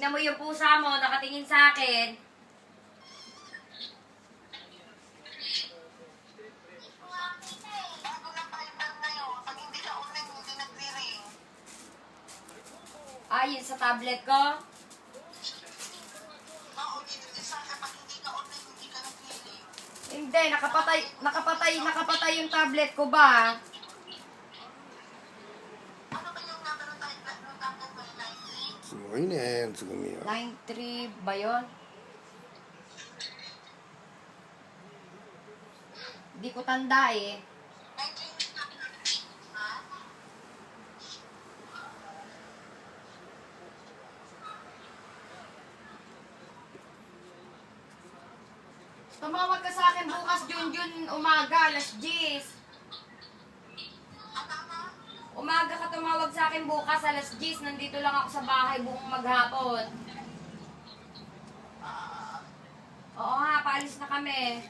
Tignan mo yung pusa mo, nakatingin sa akin. Ah, yun sa tablet ko? Hindi, nakapatay yung tablet ko ba? Line 3 ba yun? Hindi ko tanda eh. Tumawag ka sa akin bukas, Junjun, umaga, alas 10. Umaga ka tumawag sa akin bukas, alas 10. Nandito lang ako sa bahay buong maghapon. Oo nga, paalis na kami.